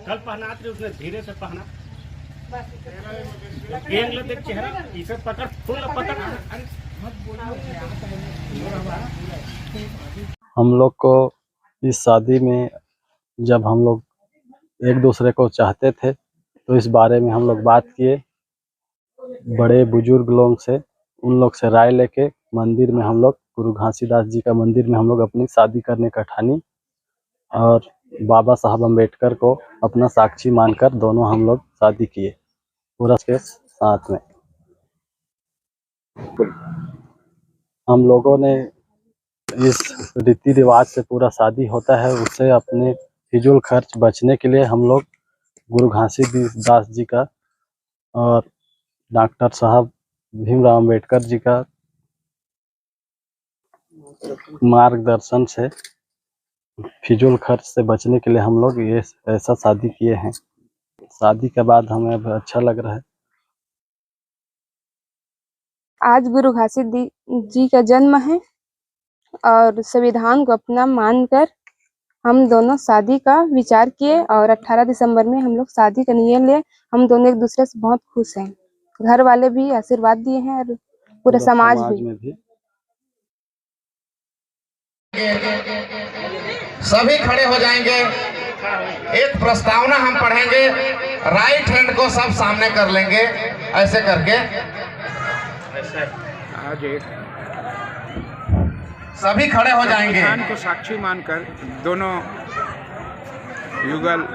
कल पहना थे उसने धीरे से पहना देख चेहरा इसे पकड़ फुल पकड़। हम लोग को इस शादी में जब हम लोग एक दूसरे को चाहते थे तो इस बारे में हम लोग बात किए बड़े बुजुर्ग लोग से, उन लोग से राय लेके मंदिर में हम लोग गुरु घासीदास जी का मंदिर में हम लोग अपनी शादी करने का ठानी और बाबा साहब अम्बेडकर को अपना साक्षी मानकर दोनों हम लोग शादी किए पूरा के साथ में। हम लोगों ने इस रीति रिवाज से पूरा शादी होता है, उससे अपने फिजूल खर्च बचने के लिए हम लोग गुरु घासीदास जी का और डॉक्टर साहब भीमराव अम्बेडकर जी का मार्गदर्शन से फिजूल खर्च से बचने के लिए हम लोग ये ऐसा शादी किए हैं। शादी के बाद हमें अब अच्छा लग रहा है। आज गुरु घासीदास जी का जन्म है और संविधान को अपना मानकर हम दोनों शादी का विचार किए और 18 दिसंबर में हम लोग शादी का नियम लिए। हम दोनों एक दूसरे से बहुत खुश हैं, घर वाले भी आशीर्वाद दिए हैं और पूरा समाज भी। सभी खड़े हो जाएंगे, एक प्रस्तावना हम पढ़ेंगे, राइट हैंड को सब सामने कर लेंगे ऐसे करके, सभी खड़े हो जाएंगे। संविधान को साक्षी मानकर दोनों युगल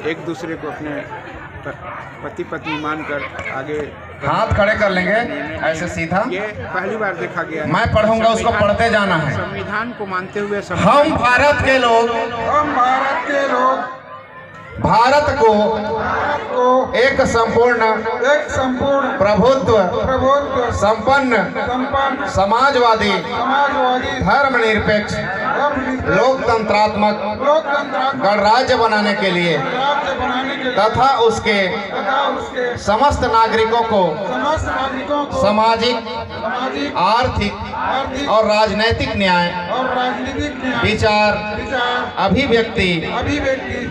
एक दूसरे को अपने पति पत्नी मानकर आगे हाथ खड़े कर लेंगे ऐसे सीधा। ये पहली बार देखा गया है। मैं पढ़ूंगा, उसको पढ़ते जाना है। संविधान को मानते हुए हम भारत के लोग भारत को एक संपूर्ण प्रभुत्व संपन्न समाजवादी धर्मनिरपेक्ष लोकतंत्रात्मक गणराज्य बनाने के लिए तथा उसके समस्त नागरिकों को सामाजिक, आर्थिक और राजनैतिक न्याय, विचार, अभिव्यक्ति,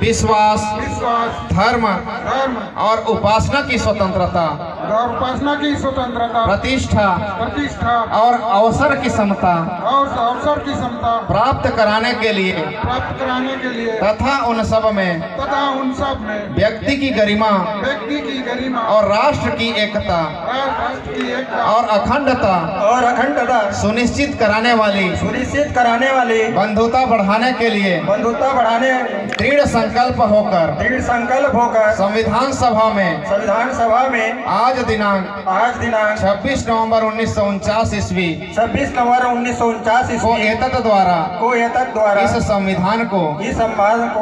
विश्वास, धर्म और उपासना की स्वतंत्रता, प्रतिष्ठा और अवसर की समता प्राप्त कराने के लिए तथा उन सब में व्यक्ति की गरिमा और राष्ट्र की एकता और अखंडता सुनिश्चित कराने वाली बंधुता बढ़ाने के लिए दृढ़ संकल्प होकर संविधान सभा में आज दिनांक 26 नवंबर 1949 ईस्वी को एतत् द्वारा इस संविधान को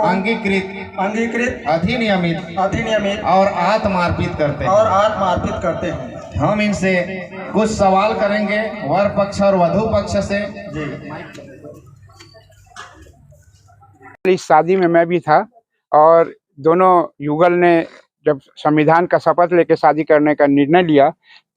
अंगीकृत अधिनियमित और आत्मार्पित करते हैं। हम इनसे कुछ सवाल करेंगे, वर पक्ष और वधु पक्ष से। इस शादी में मैं भी था और दोनों युगल ने जब संविधान का शपथ लेकर शादी करने का निर्णय लिया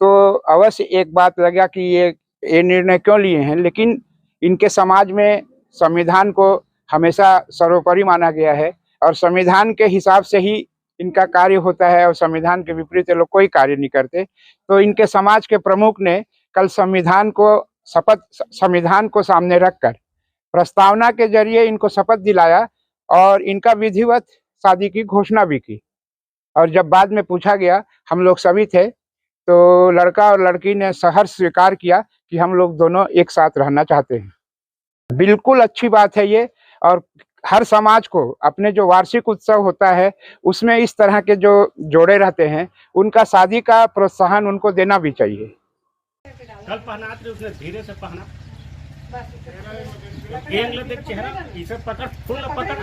तो अवश्य एक बात लगा कि ये निर्णय क्यों लिए हैं, लेकिन इनके समाज में संविधान को हमेशा सर्वोपरि माना गया है और संविधान के हिसाब से ही इनका कार्य होता है और संविधान के विपरीत लोग कोई कार्य नहीं करते। तो इनके समाज के प्रमुख ने कल संविधान को सामने रखकर प्रस्तावना के जरिए इनको शपथ दिलाया और इनका विधिवत शादी की घोषणा भी की। और जब बाद में पूछा गया, हम लोग सभी थे, तो लड़का और लड़की ने सहर्ष स्वीकार किया कि हम लोग दोनों एक साथ रहना चाहते हैं। बिल्कुल अच्छी बात है ये, और हर समाज को अपने जो वार्षिक उत्सव होता है उसमें इस तरह के जो जोड़े रहते हैं उनका शादी का प्रोत्साहन उनको देना भी चाहिए। कल पहना थे उसने धीरे से पहना देख चेहरा इसे पकड़ फुल पकड़।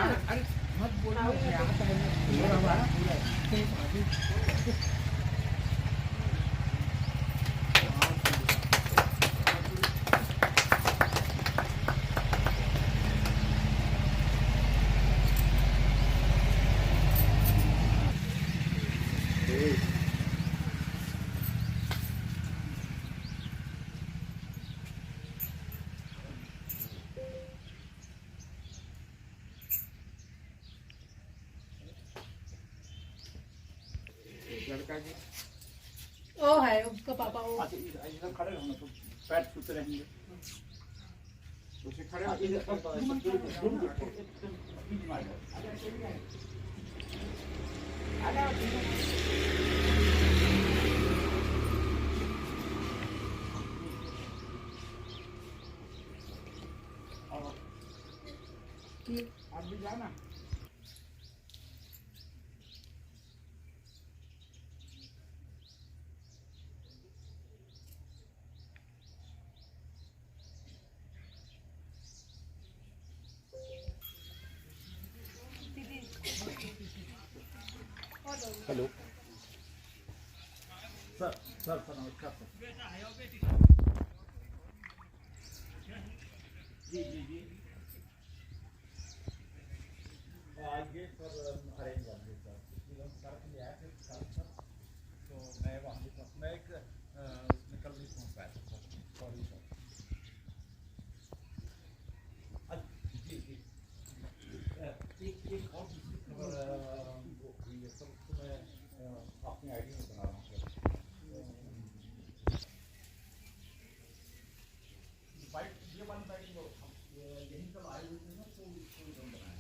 वो है उसका पापा वो इधर खड़े रहना तो पैर छूते रहेंगे। उसे खड़े आप भी जाना। हेलो सर नमस्कार सर। जी जी जी आइए सर अरेंज कर दिए सर सर के लिए आया थे सर तो मैं वहाँ मैं एक उसमें कल नहीं पहुँच पाया था सर सॉरी सर। जी जी एक और खबर वो हुई है सर उसको मैं अपनी आईडी में बना रहा हूँ सर। बाइक ये वाली बाइक यहीं कल आए हुए थे ना तो उसको भी बनाया।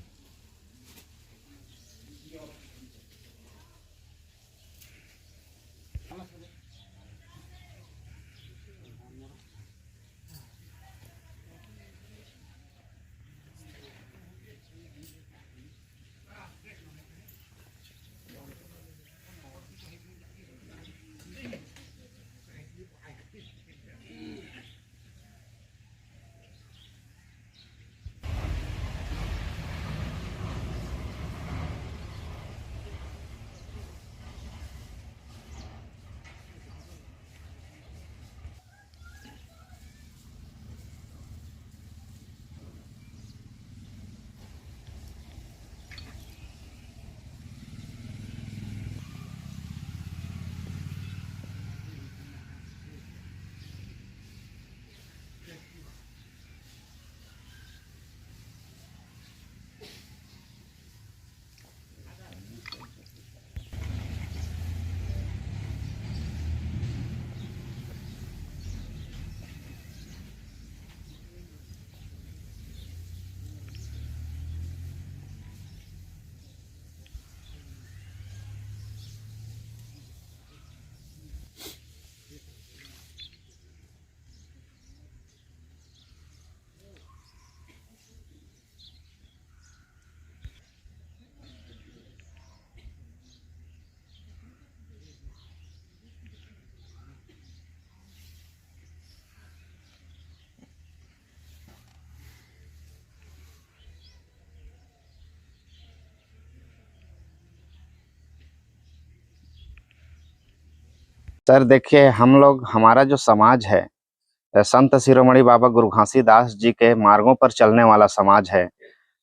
सर देखिए हम लोग हमारा जो समाज है संत शिरोमणि बाबा गुरु घासीदास जी के मार्गों पर चलने वाला समाज है।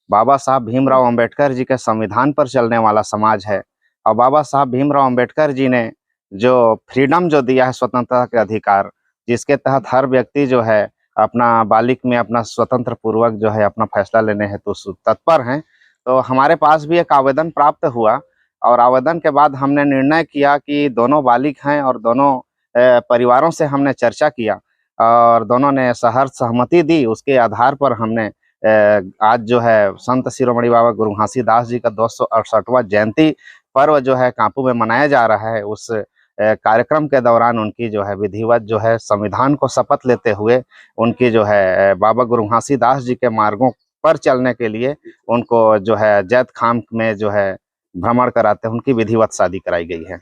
बाबा साहब भीमराव अंबेडकर जी के संविधान पर चलने वाला समाज है। और बाबा साहब भीमराव अंबेडकर जी ने जो फ्रीडम जो दिया है, स्वतंत्रता के अधिकार, जिसके तहत हर व्यक्ति जो है अपना बालिक में अपना स्वतंत्र पूर्वक जो है अपना फैसला लेने हेतु तत्पर हैं। तो हमारे पास भी एक आवेदन प्राप्त हुआ और आवेदन के बाद हमने निर्णय किया कि दोनों बालिक हैं और दोनों परिवारों से हमने चर्चा किया और दोनों ने सहमति दी। उसके आधार पर हमने आज जो है संत शिरोमणि बाबा गुरु घासीदास जी का 268वां जयंती पर्व जो है कांपू में मनाया जा रहा है। उस कार्यक्रम के दौरान उनकी जो है विधिवत जो है संविधान को शपथ लेते हुए उनकी जो है बाबा गुरु घासीदास जी के मार्गों पर चलने के लिए उनको जो है जैत खाम में जो है भ्रमण कराते हैं, उनकी विधिवत शादी कराई गई है।